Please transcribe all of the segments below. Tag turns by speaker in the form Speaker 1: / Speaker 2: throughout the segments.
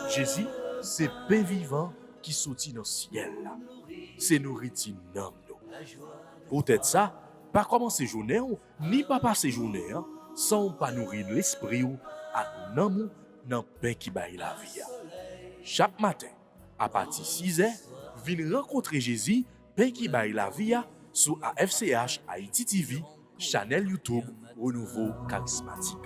Speaker 1: Jésus, c'est pain vivant qui sortit dans le ciel. C'est nourriture dans nous. Peut-être ça, pas commencer journée ou, ni pas passer journée, sans pas nourrir l'esprit ou à nous dans pain qui baille la vie. Chaque matin, à partir de 6h, venez rencontrer Jésus, pain qui baille la vie, sur AFCH Haïti TV, channel YouTube Renouveau Charismatique.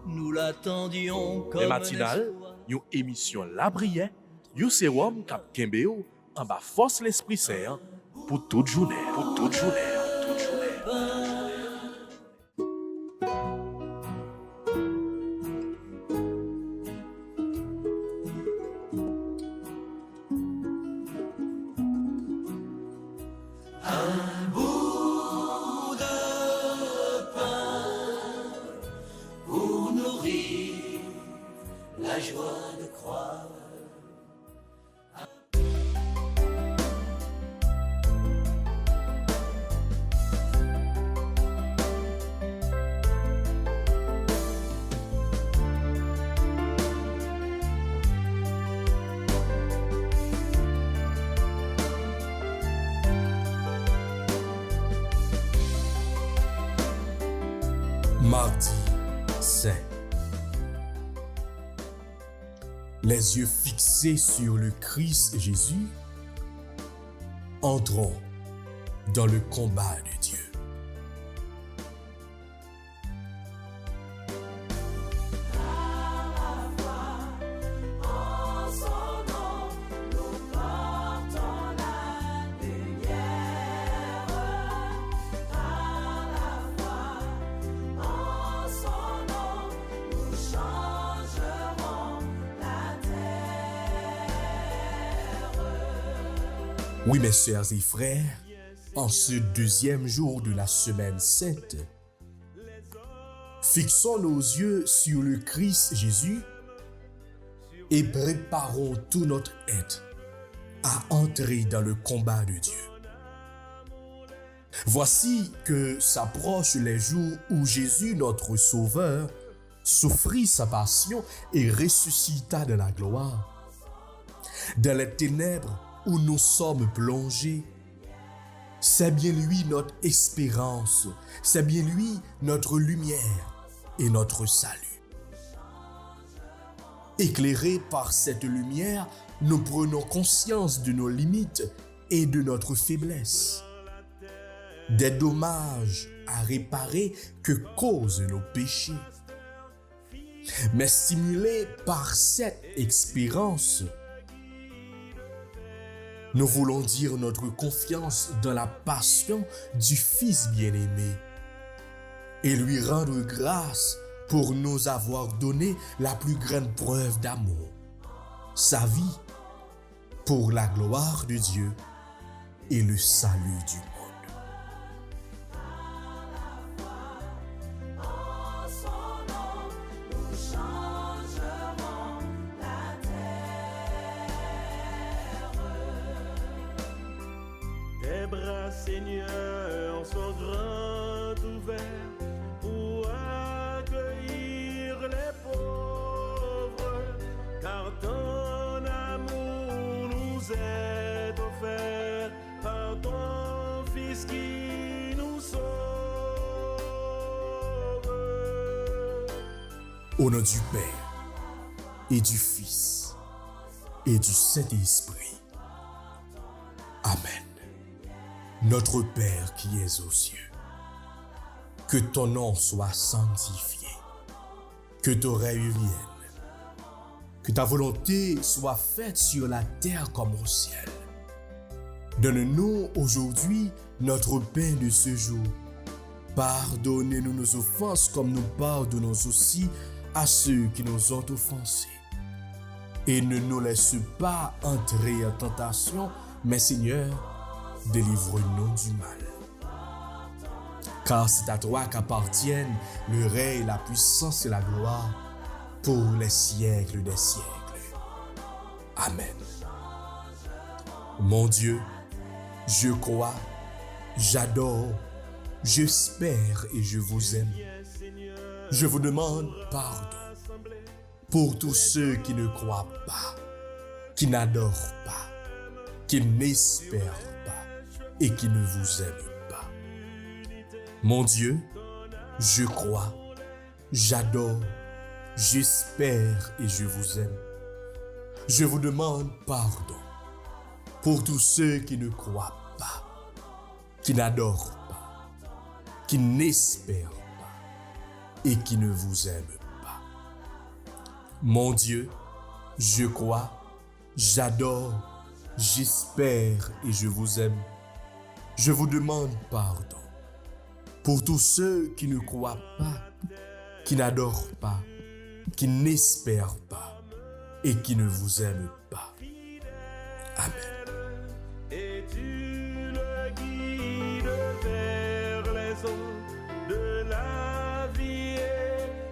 Speaker 2: Nous l'attendions comme
Speaker 1: Le matinal, une émission La Prière, un sérum cap Kembeo, en bas force l'Esprit Saint pour toute journée. Pour toute journée.
Speaker 2: pour nourrir la joie de croire.
Speaker 3: Mardi Saint. Les yeux fixés sur le Christ Jésus, entrons dans le combat de Dieu. Oui, mes sœurs et frères, en ce deuxième jour de la semaine sainte, fixons nos yeux sur le Christ Jésus et préparons tout notre être à entrer dans le combat de Dieu. Voici que s'approchent les jours où Jésus, notre Sauveur, souffrit sa passion et ressuscita de la gloire. Dans les ténèbres où nous sommes plongés, c'est bien lui notre espérance, c'est bien lui notre lumière et notre salut. Éclairés par cette lumière, nous prenons conscience de nos limites et de notre faiblesse, des dommages à réparer que causent nos péchés. Mais stimulés par cette expérience, nous voulons dire notre confiance dans la passion du Fils bien-aimé et lui rendre grâce pour nous avoir donné la plus grande preuve d'amour, sa vie, pour la gloire de Dieu et le salut du monde.
Speaker 4: Tes bras, Seigneur, sont grands ouverts pour accueillir les pauvres, car ton amour nous est offert par ton Fils qui nous sauve.
Speaker 3: Au nom du Père et du Fils et du Saint-Esprit. Amen. Notre Père qui es aux cieux, que ton nom soit sanctifié, que ton règne vienne, que ta volonté soit faite sur la terre comme au ciel. Donne-nous aujourd'hui notre pain de ce jour. Pardonnez-nous nos offenses comme nous pardonnons aussi à ceux qui nous ont offensés. Et ne nous laisse pas entrer en tentation, mais Seigneur, délivre-nous du mal. Car c'est à toi qu'appartiennent le règne, la puissance et la gloire pour les siècles des siècles. Amen. Mon Dieu, je crois, j'adore, j'espère et je vous aime. Je vous demande pardon pour tous ceux qui ne croient pas, qui n'adorent pas, qui n'espèrent pas et qui ne vous aiment pas. Mon Dieu, je crois, j'adore, j'espère et je vous aime. Je vous demande pardon pour tous ceux qui ne croient pas, qui n'adorent pas, qui n'espèrent pas et qui ne vous aiment pas. Mon Dieu, je crois, j'adore, j'espère et je vous aime. Je vous demande pardon pour tous ceux qui ne croient pas, qui n'adorent pas, qui n'espèrent pas et qui ne vous aiment pas. Amen.
Speaker 4: Et tu le guides vers les eaux de la vie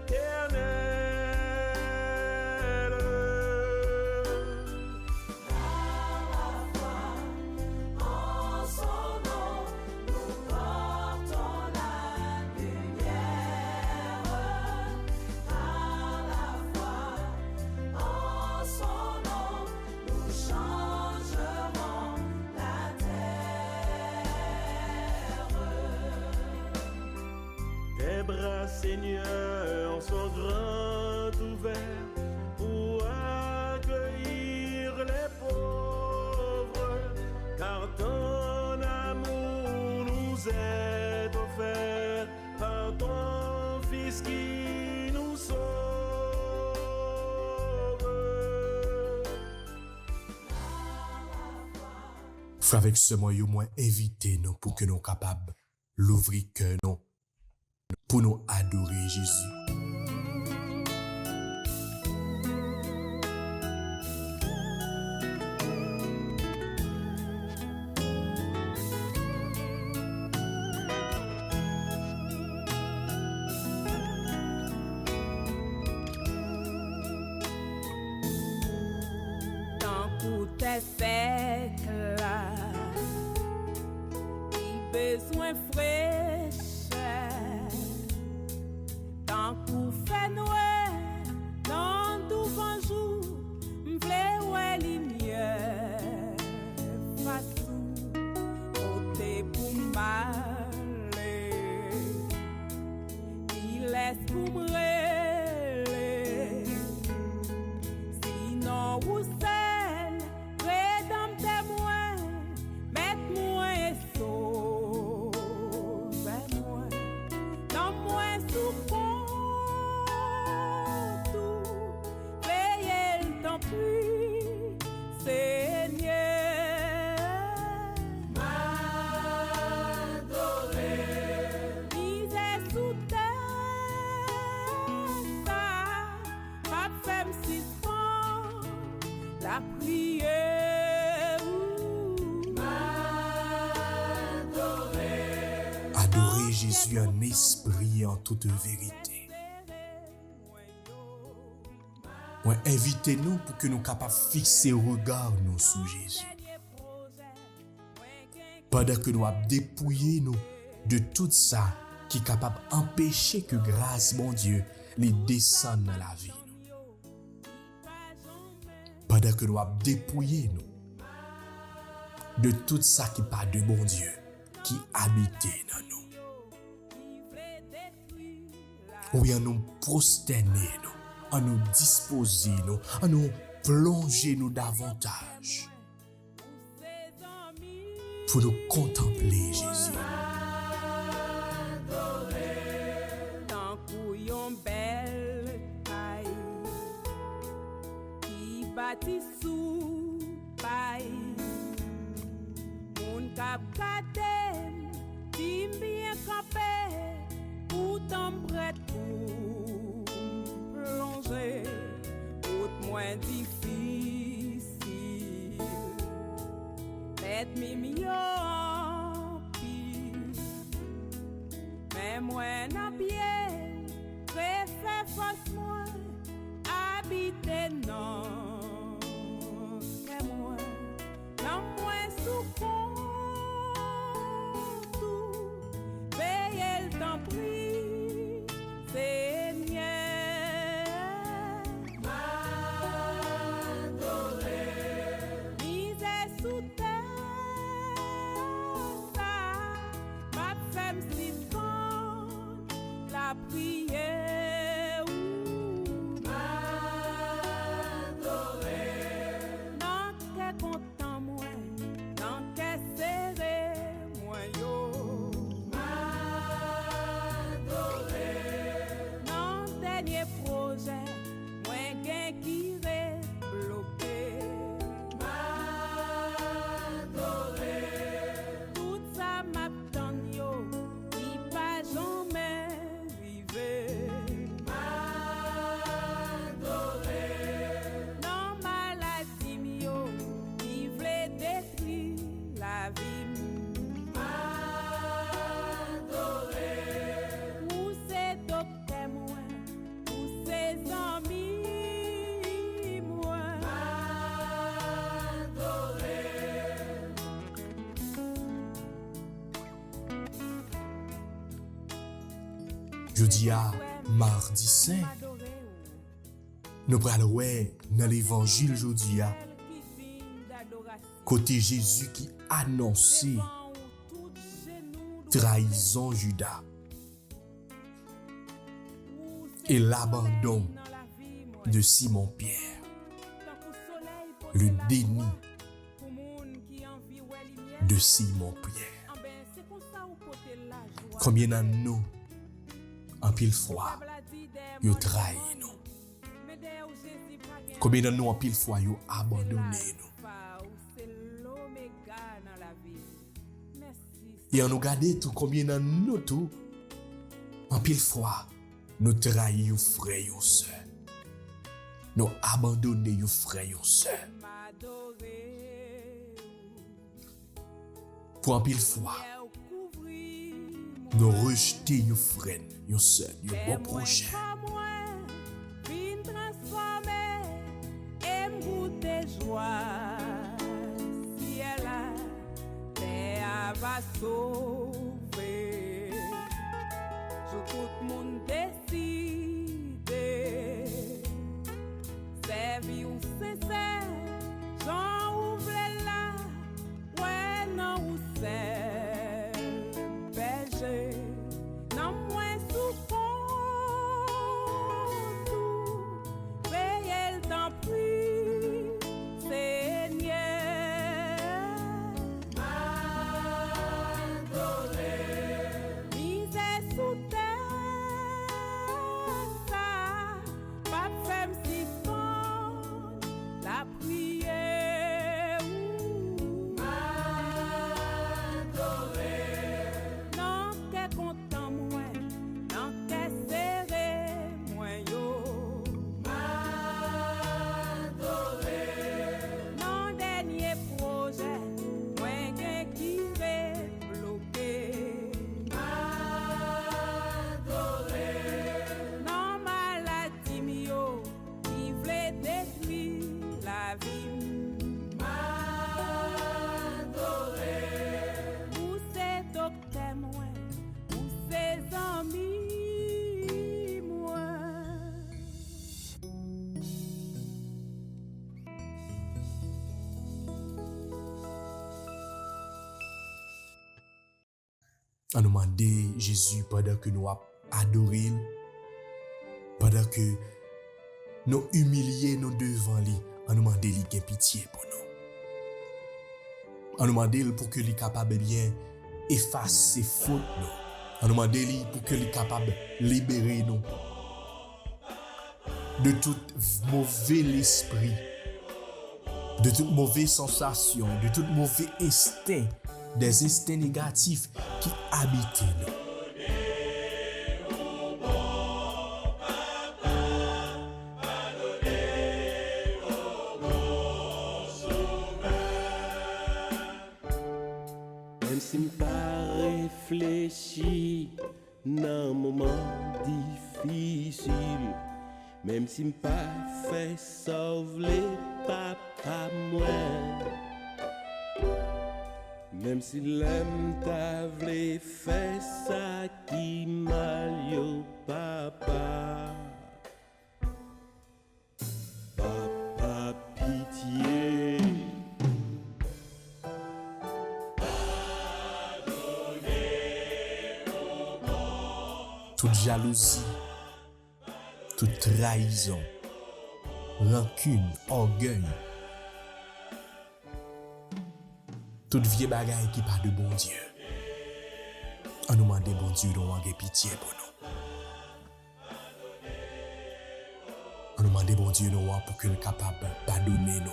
Speaker 4: éternelle.
Speaker 2: En son nom, nous portons la lumière. À la fois, en son nom, nous changerons la terre.
Speaker 4: Tes bras, Seigneur, sont grands ouverts pour accueillir les pauvres, car ton amour nous est offert par ton Fils qui nous sauve.
Speaker 3: Frère, avec ce moyen, moi, invitez-nous pour que nous soyons capables d'ouvrir cœur nous, pour nous adorer Jésus.
Speaker 5: Tant pour tes siècles, il besoin fraîcheur. Tant pour faire noir, dans tout bon jour, m'vle ouais lumière. Façon, côté pour m'aller, il laisse pour m'rêler. Sinon, où seul, rédempte-moi, mette-moi et sauve-moi. Donne-moi sous tout, veillez le temps plus, Seigneur. M'adorer, misère sous terre, ça, pas fait m'suspendre la prière.
Speaker 3: Adorer Jésus en esprit et en toute vérité. Moi, invitez-nous pour que nous soyons capables de fixer le regard nous sur Jésus. Pendant que nous avons dépouillé nous de tout ça qui est capable d'empêcher que grâce, mon Dieu, les descende dans la vie. Pendant que nous avons dépouillé nous de tout ça qui n'est pas de bon Dieu, qui habitait dans nous. Oui, en nous prosterner, nous, en nous disposer, nous, en nous plonger nous davantage pour nous contempler, Jésus.
Speaker 5: Tant couillon belle paille qui bâtit sous paille. Mon cap katem, tim bien campé, pourtant prête pour plonger, route moins difficile. Faites mimi en pile, mais moi n'a bien, préfère force moi, habiter non, c'est moi, non moins sous tout, veillez le temps pris, Seigneur. dernier projet, moi gen qui reste bloqué. M'adorer. Tout ça m'attend yo, qui pas jamais rivé. M'adorer. Non maladie mio, qui vle détruire la vie.
Speaker 3: Jeudi à mardi saint, nous pral ouais dans l'évangile jeudi à côté Jésus qui annonçait trahison Judas et l'abandon de Simon-Pierre, le déni de Simon-Pierre. Combien d'entre nous, en pile fois, yo trahi nous? Combien d'entre nous, en pile fois, yo abandonné nous? Et on nous regarde tout, combien d'entre nous tout, en pile fois, nous trahi yo frère yo sœur. Nous abandonné yo frère yo sœur. Pour en pile fois, nous rejeter yo frère yo sœur, yo bon prochain.
Speaker 5: Va sauver. Je tout le monde décide. C'est vie ou c'est ça. J'en ouvre là. Ouais, non, ou c'est berger. Non, moins souffrant. Veillez le temps pris.
Speaker 3: On nous demande Jésus pendant que nous adorons, pendant que nous humilions nous devant lui, on nous demande lui gain pitié pour nous. On nous demande pour que lui capable bien effacer fautes nous. On nous demande lui pour que lui capable libérer nous de tout mauvais esprit, de toute mauvaise sensation, de tout mauvais instinct, des instincts négatifs qui habitent nous.
Speaker 4: Même si m'pas réfléchi dans un moment difficile, même si m'pas fait sauver papa moi, même si l'aime t'a vle fait ça qui mal yo papa, papa pitié.
Speaker 3: Toute jalousie, toute trahison, rancune, orgueil, toute vieille bagaille qui parle de bon Dieu. On nous demande bon Dieu de avoir pitié pour nous. nous demandons bon Dieu nous pour qu'il soit capable de pardonner nous.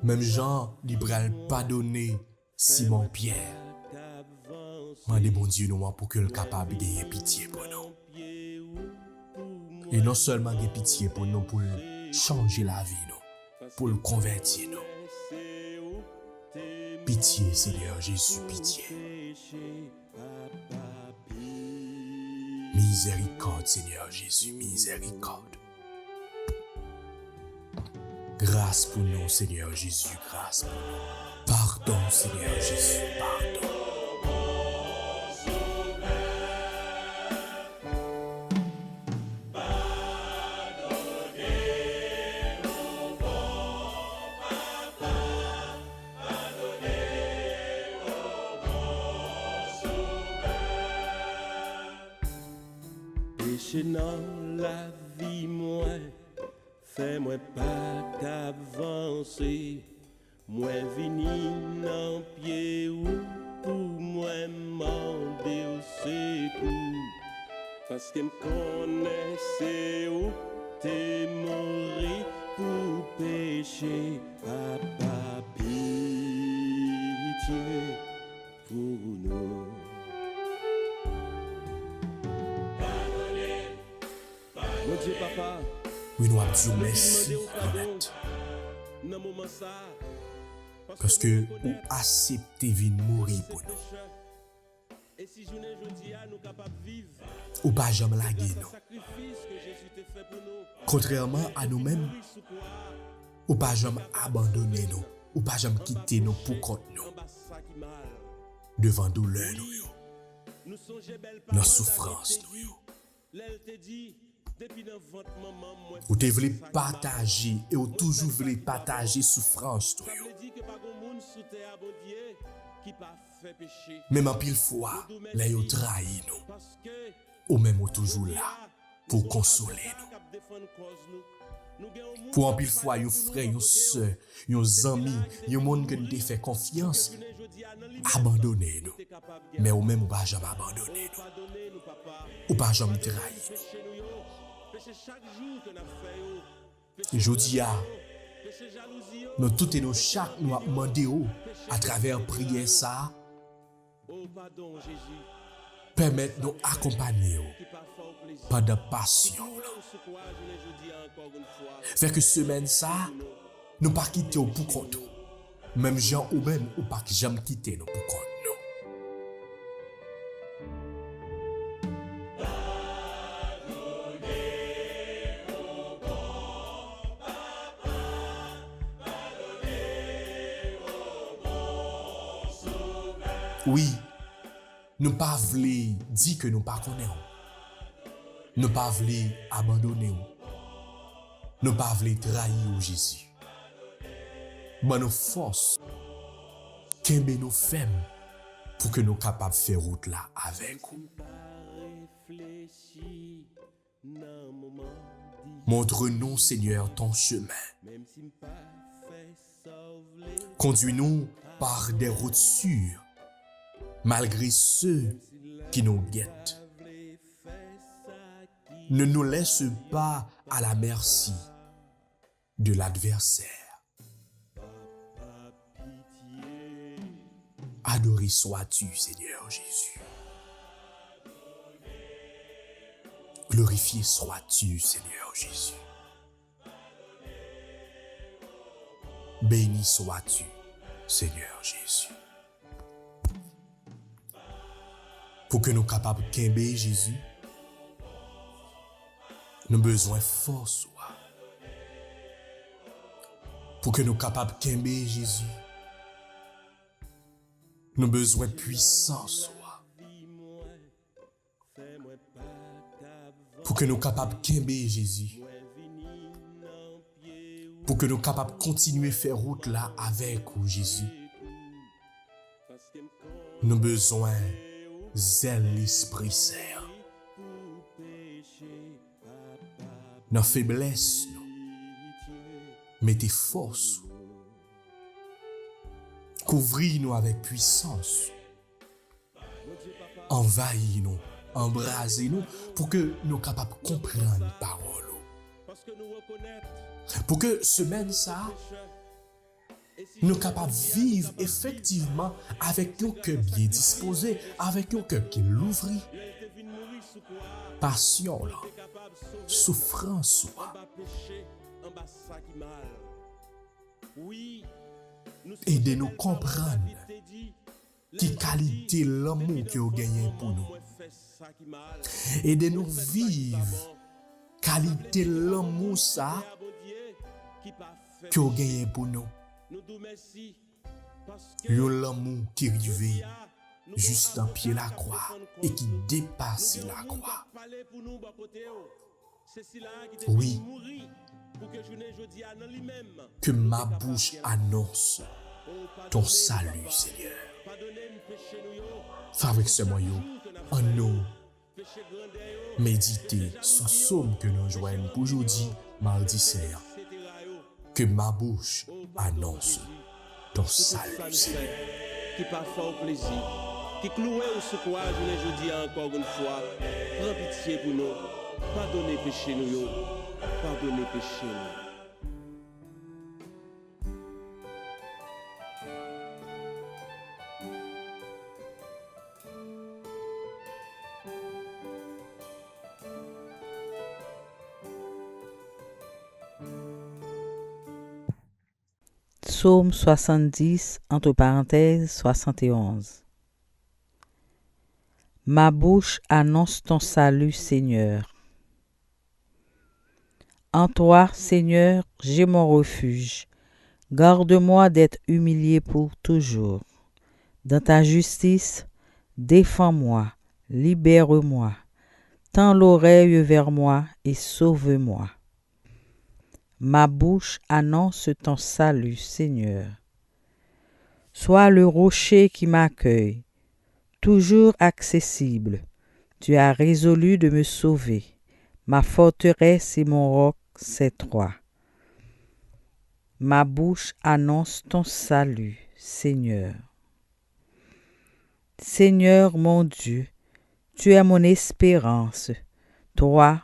Speaker 3: Même Jean, il va pardonner Simon Pierre. Demandez bon Dieu nous pour qu'il soit capable de gagner pitié pour nous. Et non seulement de pitié pour nous, pour changer la vie nous, pour le convertir nous. Pitié, Seigneur Jésus, pitié. Miséricorde, Seigneur Jésus, miséricorde. Grâce pour nous, Seigneur Jésus, grâce pour nous. Pardon, Seigneur Jésus, pardon.
Speaker 4: Péché dans la vie, moi, fais-moi pas qu'avancer. Moi, vini dans pied ou pour moi, demander au secours. Parce que me connaissais où t'es mort pour pécher. Papa, pitié pour nous. Mon Dieu, papa,
Speaker 3: Oui, nous avons dit merci, Annette.
Speaker 4: dans moment ça,
Speaker 3: Parce que vous acceptez de mourir pour nous.
Speaker 4: et si journée jodi a nous capable vivre
Speaker 3: Ou pas jamais laguer nous.
Speaker 4: sacrifice que Jésus t'a fait pour nous.
Speaker 3: Contrairement à nous-mêmes, ou pas jamais abandonner nous. Ou pas jamais quitter nous pour compte nous.
Speaker 4: En bas ça qui mal.
Speaker 3: Devant douleur nous.
Speaker 4: Nous songeons belle
Speaker 3: Dans souffrance nous.
Speaker 4: L'elle te dit depuis dans votre maman moi.
Speaker 3: Ou te voulez partager et ou toujours voulez partager souffrance nous.
Speaker 4: Ça veut dire que pas grand monde sous terre bon Dieu qui pas fait péché.
Speaker 3: Même en pile fois, là yo trahi nous.
Speaker 4: Parce que
Speaker 3: Ou même ou toujours là pour consoler nous. Pour en pile fois, yon frère, yon sœur, yon amis, yon monde que nous te fait confiance, abandonner nous. Mais ou même ou pas jamais abandonner nous. Ou pas jamais trahir nous. Et je dis à nous tout et nous chaque nous a demandé à travers prière ça, permettre nous accompagner pendant passion. Fait que semaine ça, nous pas quitter pour compte. Même gens ou même ou pas jamais quitter nous pour compte nous. Oui, nous pas voulons dire que nous pas connaissons. Nous pas voulons abandonner. Nous pas voulons trahir Jésus. Mais nous force, qu'aimer nous femmes pour que nous capables de faire route là avec vous. Montre-nous, Seigneur, ton chemin. Conduis-nous par des routes sûres, malgré ceux qui nous guettent. Ne nous laisse pas à la merci de l'adversaire. Adoré sois-tu, Seigneur Jésus. Glorifié sois-tu, Seigneur Jésus. Béni sois-tu, Seigneur Jésus. Pour que nous capables de qu'aimer Jésus, nous avons besoin de force. Pour que nous capables de qu'aimer Jésus, nous avons besoin de puissance. Pour que nous capables de qu'aimer Jésus, pour que nous capables de continuer à faire route là avec vous, Jésus, nous avons besoin de zèle l'Esprit Saint. Dans la faiblesse, mettez force. Couvris-nous avec puissance. Envahis-nous embraser nous pour que nous capables de comprendre la parole.
Speaker 4: Parce que nous reconnaître
Speaker 3: Pour que semaine ça, nous capables de vivre effectivement avec un cœur bien disposé, avec un cœur qui l'ouvre, passion là, souffrance là. Aidez-nous comprendre qui qualité l'amour que vous gagnez pour nous. Aidez-nous vivre qualité l'amour ça que vous gagnez pour nous. L'amour qui arrive juste en pied la croix et qui dépasse la croix. Oui, que ma bouche annonce ton salut, Seigneur. Fais avec ce moyen en nous méditer ce psaume que nous joignons pour aujourd'hui, mardi saint. Que ma bouche annonce ton salut, Seigneur.
Speaker 4: Qui parfois au plaisir, qui clouait au secours, je dis encore une fois, prends pitié pour nous, pardonnez péché nous, pardonnez péché nous.
Speaker 6: Psaume 70, entre parenthèses 71. Ma bouche annonce ton salut, Seigneur. En toi, Seigneur, j'ai mon refuge. Garde-moi d'être humilié pour toujours. Dans ta justice, défends-moi, libère-moi. Tends l'oreille vers moi et sauve-moi. Ma bouche annonce ton salut, Seigneur. Sois le rocher qui m'accueille, toujours accessible. Tu as résolu de me sauver. Ma forteresse et mon roc, c'est toi. Ma bouche annonce ton salut, Seigneur. Seigneur mon Dieu, tu es mon espérance. Toi,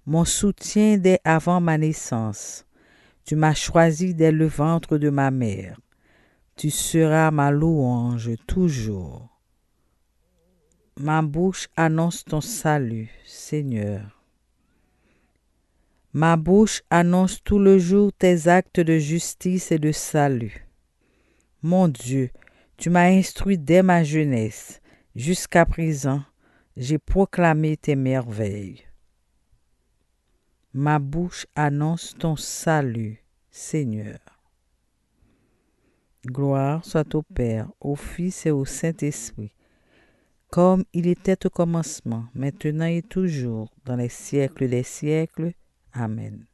Speaker 6: mon soutien dès avant ma naissance. Tu m'as choisi dès le ventre de ma mère. Tu seras ma louange toujours. Ma bouche annonce ton salut, Seigneur. Ma bouche annonce tout le jour tes actes de justice et de salut. Mon Dieu, tu m'as instruit dès ma jeunesse. Jusqu'à présent, j'ai proclamé tes merveilles. Ma bouche annonce ton salut, Seigneur. Gloire soit au Père, au Fils et au Saint-Esprit, comme il était au commencement, maintenant et toujours, dans les siècles des siècles. Amen.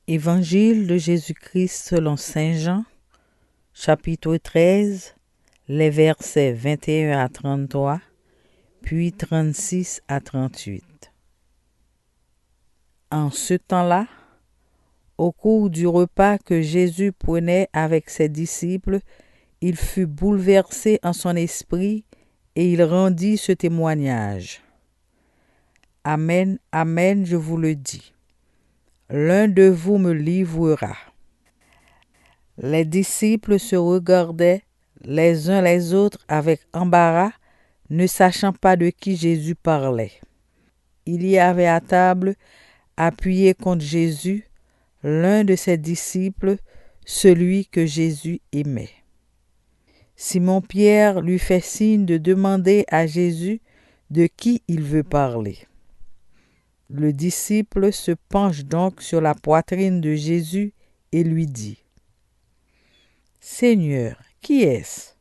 Speaker 6: Évangile de Jésus-Christ selon Saint Jean, chapitre 13, les versets 21 à 33, puis 36 à 38. En ce temps-là, au cours du repas que Jésus prenait avec ses disciples, il fut bouleversé en son esprit et il rendit ce témoignage. Amen, amen, je vous le dis. L'un de vous me livrera. Les disciples se regardaient les uns les autres avec embarras, ne sachant pas de qui Jésus parlait. Il y avait à table, appuyé contre Jésus, l'un de ses disciples, celui que Jésus aimait. Simon-Pierre lui fait signe de demander à Jésus de qui il veut parler. Le disciple se penche donc sur la poitrine de Jésus et lui dit : « Seigneur, qui est-ce ? »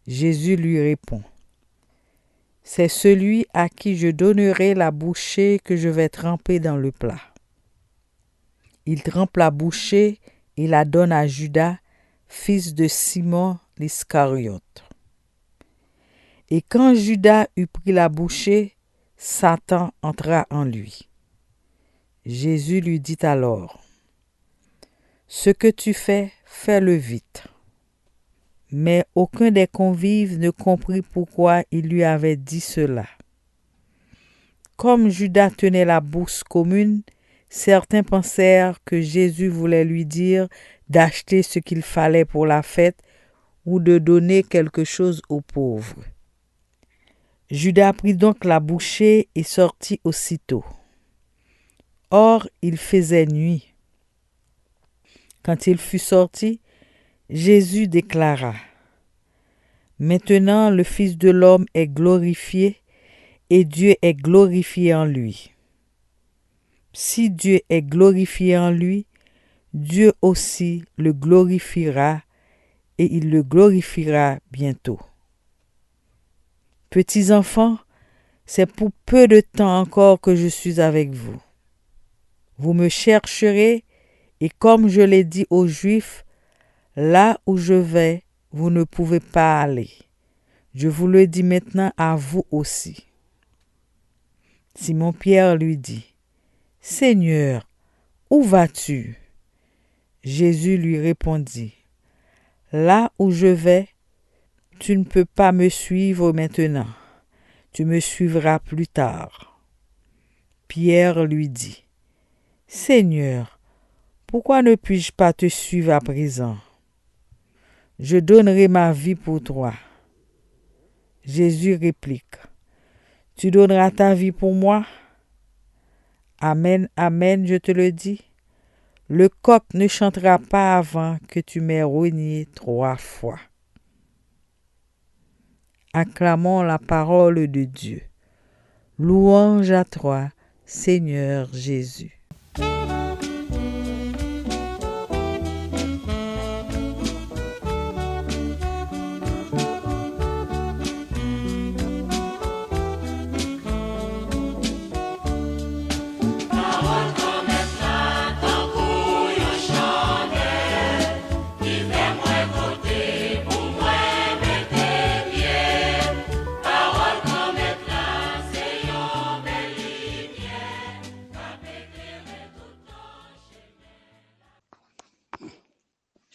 Speaker 6: Jésus lui répond : c'est celui à qui je donnerai la bouchée que je vais tremper dans le plat. Il trempe la bouchée et la donne à Judas, fils de Simon l'Iscariote. Et quand Judas eut pris la bouchée, Satan entra en lui. Jésus lui dit alors, « Ce que tu fais, fais-le vite. » Mais aucun des convives ne comprit pourquoi il lui avait dit cela. Comme Judas tenait la bourse commune, certains pensèrent que Jésus voulait lui dire d'acheter ce qu'il fallait pour la fête ou de donner quelque chose aux pauvres. Judas prit donc la bouchée et sortit aussitôt. Or, il faisait nuit. Quand il fut sorti, Jésus déclara, « Maintenant le Fils de l'homme est glorifié et Dieu est glorifié en lui. Si Dieu est glorifié en lui, Dieu aussi le glorifiera et il le glorifiera bientôt. Petits enfants, c'est pour peu de temps encore que je suis avec vous. Vous me chercherez et comme je l'ai dit aux Juifs, là où je vais, vous ne pouvez pas aller. Je vous le dis maintenant à vous aussi. » Simon-Pierre lui dit, « Seigneur, où vas-tu? » Jésus lui répondit, « Là où je vais, tu ne peux pas me suivre maintenant. Tu me suivras plus tard. » Pierre lui dit, « Seigneur, pourquoi ne puis-je pas te suivre à présent? Je donnerai ma vie pour toi. » Jésus réplique, « Tu donneras ta vie pour moi? Amen, amen, je te le dis. Le coq ne chantera pas avant que tu m'aies renié 3 fois. » Acclamons la parole de Dieu. Louange à toi, Seigneur Jésus.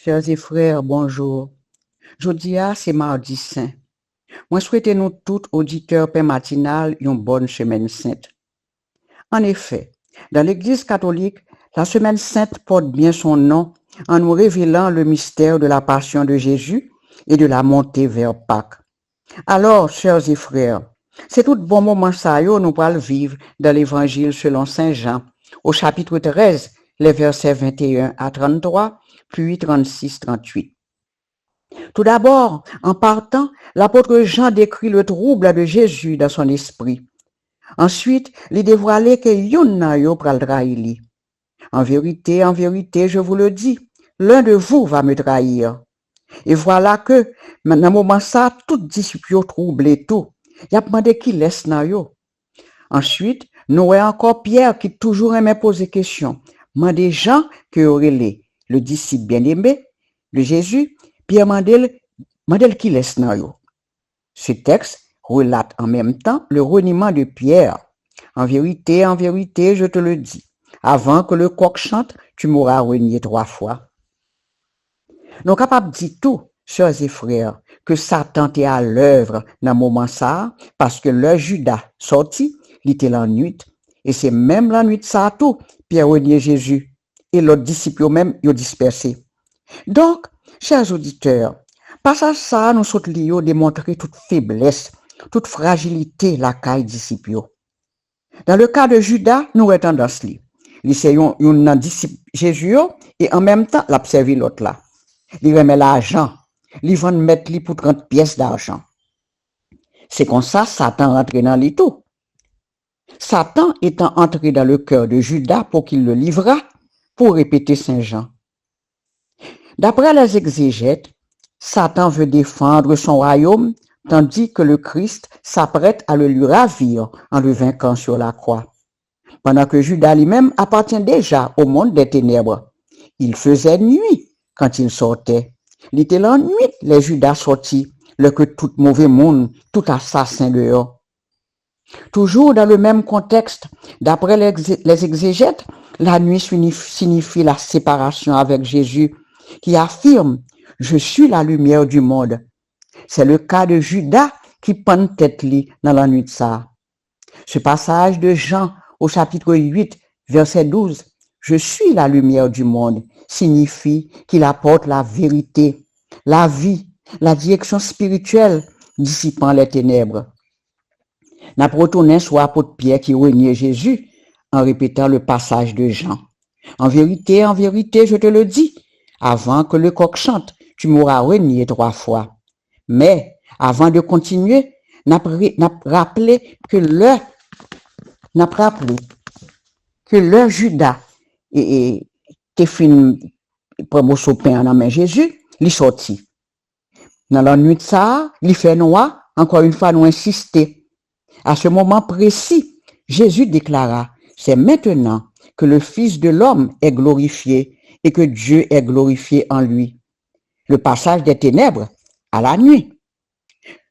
Speaker 7: Chers et frères, bonjour. Jodi a, c'est mardi saint. Moi souhaite nous tous auditeurs paix matinal une bonne semaine sainte. En effet, dans l'Église catholique, la semaine sainte porte bien son nom en nous révélant le mystère de la passion de Jésus et de la montée vers Pâques. Alors, chers et frères, c'est tout bon moment ça yo nous pourrons vivre dans l'Évangile selon Saint Jean, au chapitre 13, les versets 21 à 33, puis 36, 38. Tout d'abord, en partant, l'apôtre Jean décrit le trouble de Jésus dans son esprit. Ensuite, il dévoile que yon nan yo pral trahir li. En vérité, je vous le dis, l'un de vous va me trahir. Et voilà que, dans moment ça, tout disciple yo troublé tout. Y a demandé qui laisse nan yo. Ensuite, nous voyons encore Pierre qui toujours aimait poser question. Mandé Jean que aurait le disciple bien-aimé de Jésus, Pierre mandel qui laisse nan yo. Ce texte relate en même temps le reniement de Pierre. En vérité, je te le dis, avant que le coq chante, tu m'auras renié 3 fois. Nous capables de dire tout, chers et frères, que Satan était à l'œuvre dans le moment ça, parce que le Judas sorti, il était la nuit, et c'est même la nuit ça tout, Pierre renié Jésus, et l'autre disciple même, ils dispersé. Donc, chers auditeurs, passage ça, nous sommes liés démontrer toute faiblesse, toute fragilité la caille disciple. Dans le cas de Judas, nous avons tendance li. Il c'est un disciple Jésus et en même temps l'observer l'autre là. Il remet l'argent, il vend mettre li pour 30 pièces d'argent. C'est comme ça Satan rentre dans les tout. Satan étant entré dans le cœur de Judas pour qu'il le livrât, pour répéter Saint Jean. D'après les exégètes, Satan veut défendre son royaume tandis que le Christ s'apprête à le lui ravir en le vainquant sur la croix. Pendant que Judas lui-même appartient déjà au monde des ténèbres. Il faisait nuit quand il sortait. Il était la nuit, les Judas sortis, le que tout mauvais monde, tout assassin dehors. Toujours dans le même contexte, d'après les exégètes, la nuit signifie la séparation avec Jésus, qui affirme « Je suis la lumière du monde ». C'est le cas de Judas qui pend tête li dans la nuit de ça. Ce passage de Jean au chapitre 8, verset 12, « Je suis la lumière du monde » signifie qu'il apporte la vérité, la vie, la direction spirituelle, dissipant les ténèbres. N'a pas retourné sur l'apôtre Pierre qui reniait Jésus en répétant le passage de Jean. En vérité, je te le dis, avant que le coq chante, tu m'auras renié 3 fois. Mais, avant de continuer, n'a rappelé que le Judas et qui fin prendre son pain en main Jésus, il sorti. Dans la nuit de ça, il fait noir, encore une fois, nous insister. À ce moment précis, Jésus déclara, c'est maintenant que le Fils de l'homme est glorifié et que Dieu est glorifié en lui. Le passage des ténèbres à la nuit.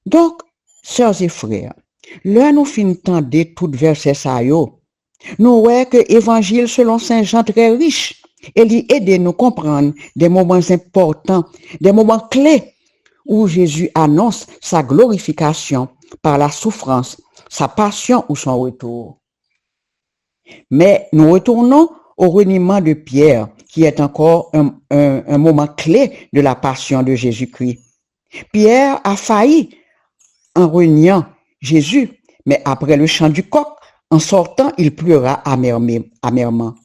Speaker 7: Donc, sœurs et frères, là nous finissons de tout verset ça yo. Nous voyons que l'évangile selon Saint Jean très riche et il aide nous comprendre des moments importants, des moments clés où Jésus annonce sa glorification par la souffrance, sa passion ou son retour. Mais nous retournons au reniement de Pierre, qui est encore un moment clé de la passion de Jésus-Christ. Pierre a failli en reniant Jésus, mais après le chant du coq, en sortant, il pleura amèrement.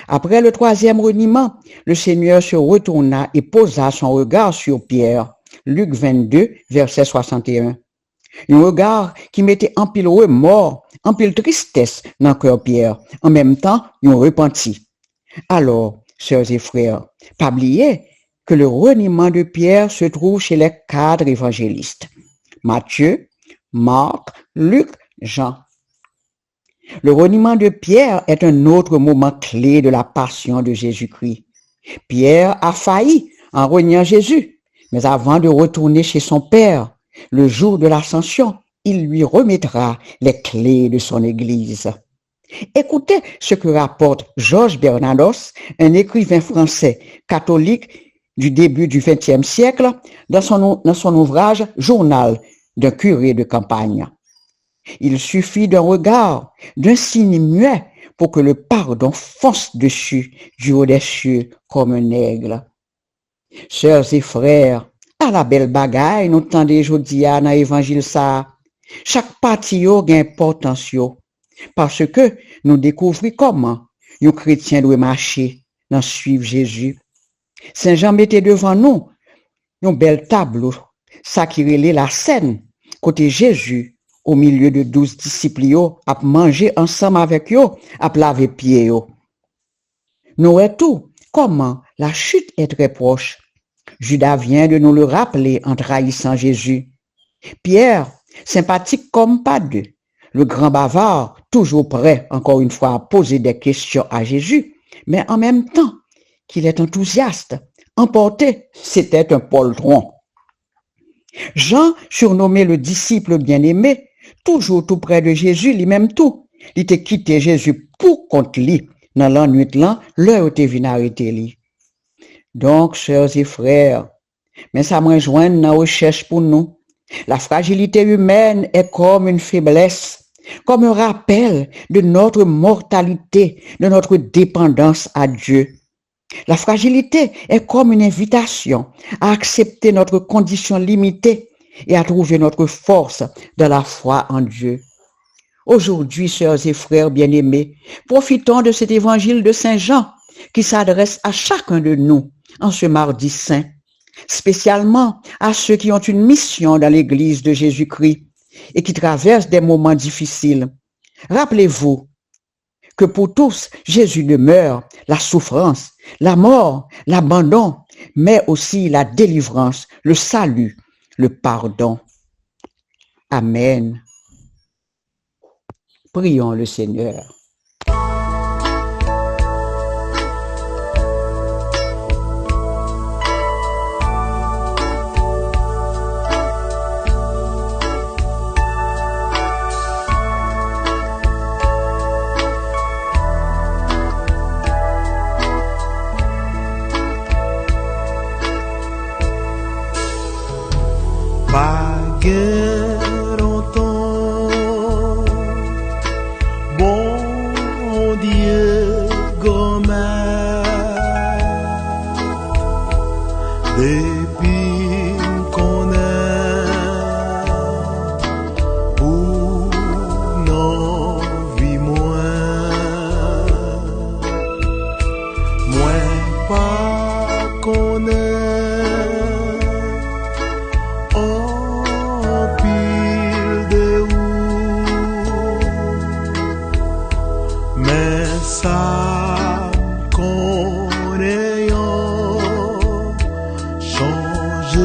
Speaker 7: Après le 3e reniement, le Seigneur se retourna et posa son regard sur Pierre. Luc 22, verset 61. Un regard qui mettait en pile remords, en pile tristesse dans le cœur Pierre, en même temps, un repenti. Alors, sœurs et frères, pas oublier que le reniement de Pierre se trouve chez les 4 évangélistes. Matthieu, Marc, Luc, Jean. Le reniement de Pierre est un autre moment clé de la passion de Jésus-Christ. Pierre a failli en reniant Jésus, mais avant de retourner chez son Père, le jour de l'ascension, il lui remettra les clés de son Église. Écoutez ce que rapporte Georges Bernanos, un écrivain français catholique du début du XXe siècle, dans son ouvrage « Journal d'un curé de campagne ». Il suffit d'un regard, d'un signe muet pour que le pardon fonce dessus du haut des cieux comme un aigle. Sœurs et frères, à la belle bagaille, nous tendez jodi dans l'évangile ça. Chaque partie yo gain importance yo, parce que nous découvrons comment un chrétien doit marcher dans suivre Jésus. Saint Jean mettait devant nous un bel tableau, ça qui relait la scène, côté Jésus, au milieu de 12 disciples yo, à manger ensemble avec yo, à laver pieds yo. Nous voyons tout, comment la chute est très proche. Judas vient de nous le rappeler en trahissant Jésus. Pierre, sympathique comme pas deux, le grand bavard, toujours prêt, encore une fois, à poser des questions à Jésus, mais en même temps qu'il est enthousiaste, emporté, c'était un poltron. Jean, surnommé le disciple bien-aimé, toujours tout près de Jésus, lui-même tout, il était quitté Jésus pour contre lui, dans la nuit là, l'heure était venu arrêter lui. Donc, sœurs et frères, mais ça me rejoint dans la recherche pour nous. La fragilité humaine est comme une faiblesse, comme un rappel de notre mortalité, de notre dépendance à Dieu. La fragilité est comme une invitation à accepter notre condition limitée et à trouver notre force dans la foi en Dieu. Aujourd'hui, sœurs et frères bien-aimés, profitons de cet évangile de Saint Jean qui s'adresse à chacun de nous en ce mardi saint, spécialement à ceux qui ont une mission dans l'Église de Jésus-Christ et qui traversent des moments difficiles. Rappelez-vous que pour tous, Jésus demeure la souffrance, la mort, l'abandon, mais aussi la délivrance, le salut, le pardon. Amen. Prions le Seigneur.
Speaker 8: Bon Dieu, gomme depuis qu'on est pour nos vies moins pas qu'on est en pile de mais ça qu'on ayant changé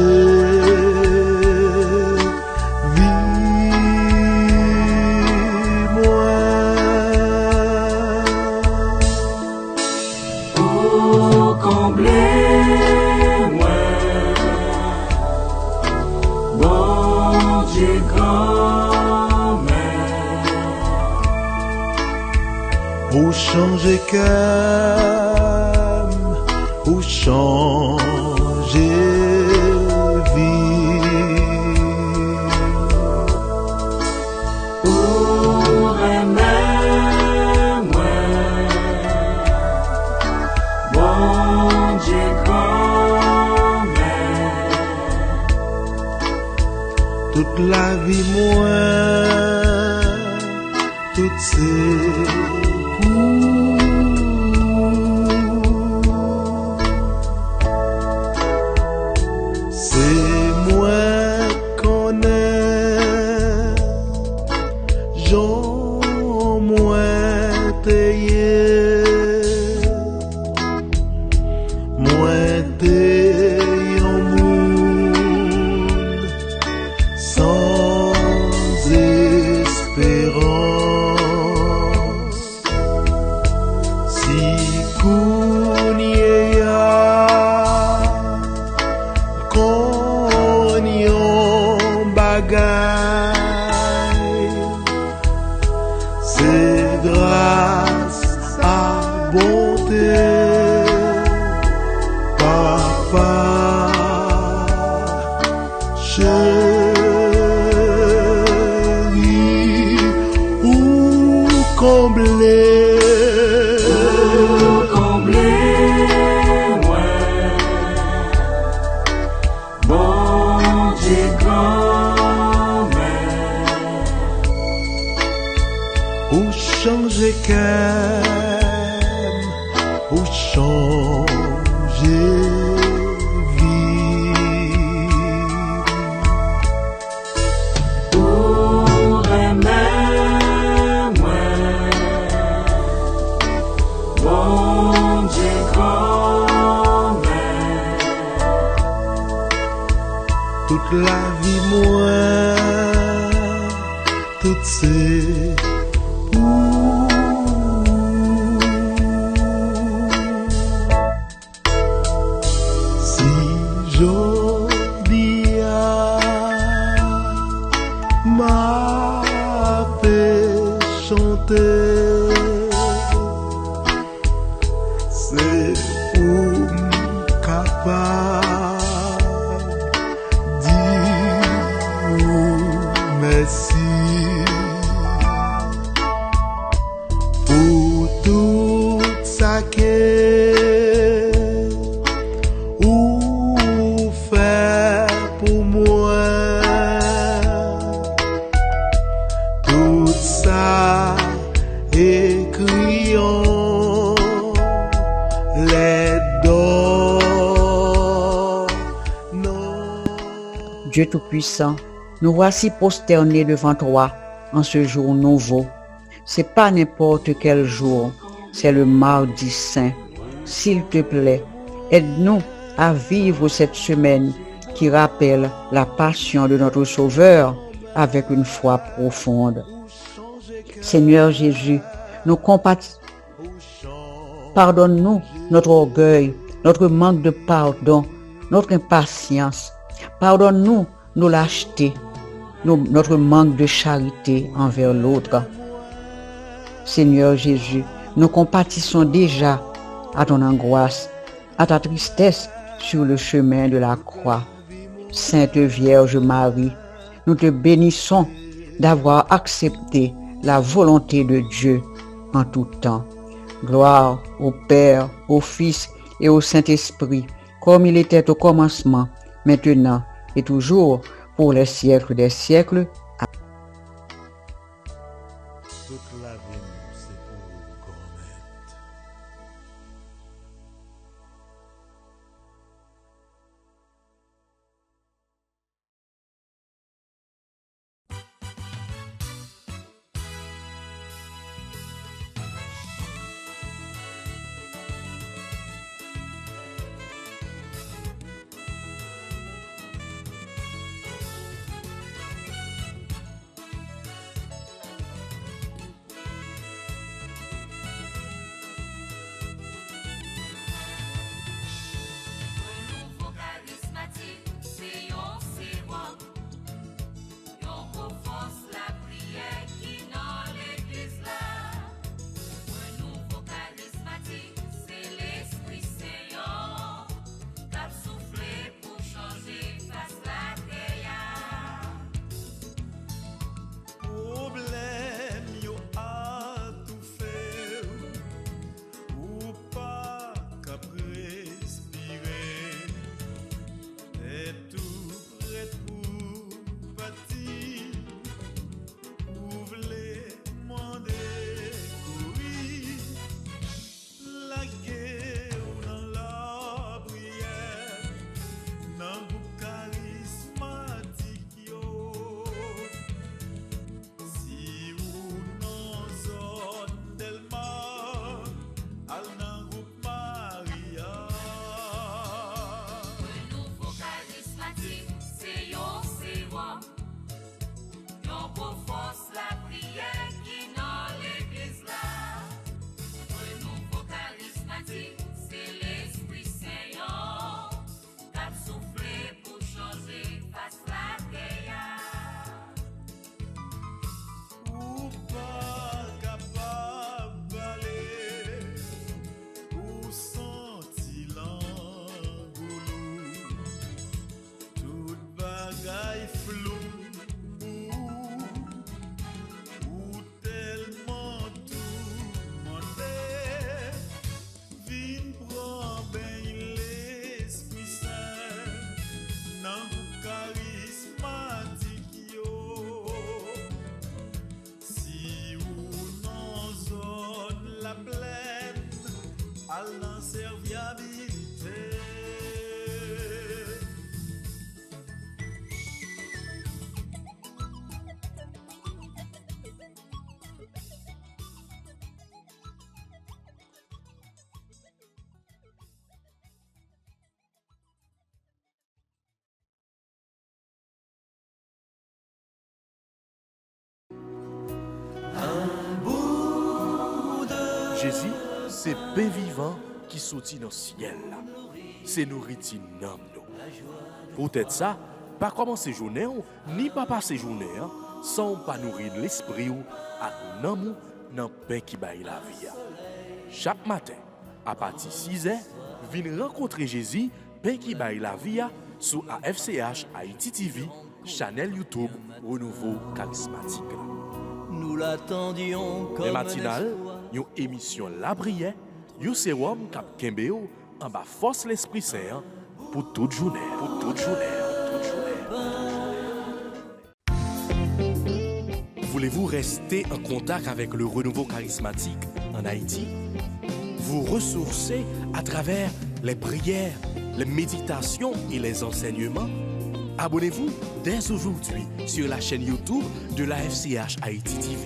Speaker 8: vie moi
Speaker 2: Pour combler moi, bon Dieu grand-mère,
Speaker 8: pour changer cœur, pour changer vie.
Speaker 2: pour aimer moi, bon Dieu grand-mère,
Speaker 8: Toute la vie moi, toutes ces c'est moi qu'on est, j'en moins payé, moins t'ayant monde sans espérance. Si qu'on y a qu'on y en bagaille, c'est grâce à bonté, papa, chéri, ou combler.
Speaker 2: pour combler moi, bon Dieu grand-mère,
Speaker 8: Ou changer cœur, ou changer vie.
Speaker 2: pour aimer moi, bon Dieu grand-mère,
Speaker 8: Toute la vie moi, toutes ces si j'oublie m'a fait chanter, c'est pour capable dire merci pour tout ça que ou fait pour moi, tout ça écrit en les d'or.
Speaker 7: Dieu Tout-Puissant, nous voici prosternés devant toi en ce jour nouveau. C'est pas n'importe quel jour, c'est le mardi saint. S'il te plaît, aide-nous à vivre cette semaine qui rappelle la passion de notre Sauveur avec une foi profonde. Seigneur Jésus, nous compatissons. Pardonne-nous notre orgueil, notre manque de pardon, notre impatience. Pardonne-nous nos lâchetés, notre manque de charité envers l'autre. Seigneur Jésus, nous compatissons déjà à ton angoisse, à ta tristesse sur le chemin de la croix. Sainte Vierge Marie, nous te bénissons d'avoir accepté la volonté de Dieu en tout temps. Gloire au Père, au Fils et au Saint-Esprit, comme il était au commencement, maintenant et toujours, pour les siècles des siècles.
Speaker 8: Toute la vie, c'est pour vous connaître.
Speaker 1: Jésus, c'est pain vivant qui sortit dans le ciel. C'est nourriture nam nous. Peut-être ça, pas commencer journée ni pas passer journée sans pas nourrir l'esprit ou à nan mou nan pain qui baille la vie. Chaque matin, à partir de 6h, venez rencontrer Jésus, pain qui baille la vie sur AFCH Haïti TV, channel YouTube Renouveau Charismatique.
Speaker 2: Nous l'attendions comme
Speaker 1: les matinales, une émission La Prière, un sérum cap Kembeo en bas force l'Esprit Saint pour toute journée, pour toute journée, toute journée. Voulez-vous rester en contact avec le renouveau charismatique en Haïti? Vous ressourcer à travers les prières, les méditations et les enseignements? Abonnez-vous dès aujourd'hui sur la chaîne YouTube de l'AFCH Haïti TV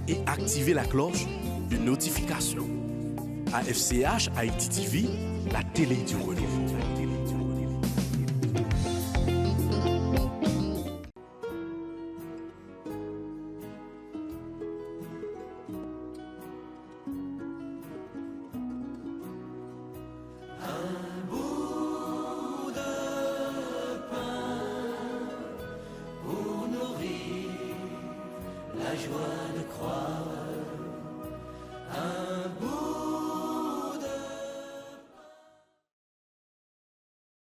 Speaker 1: et activez la cloche de notification. AFCH Haïti TV, la télé du renouveau.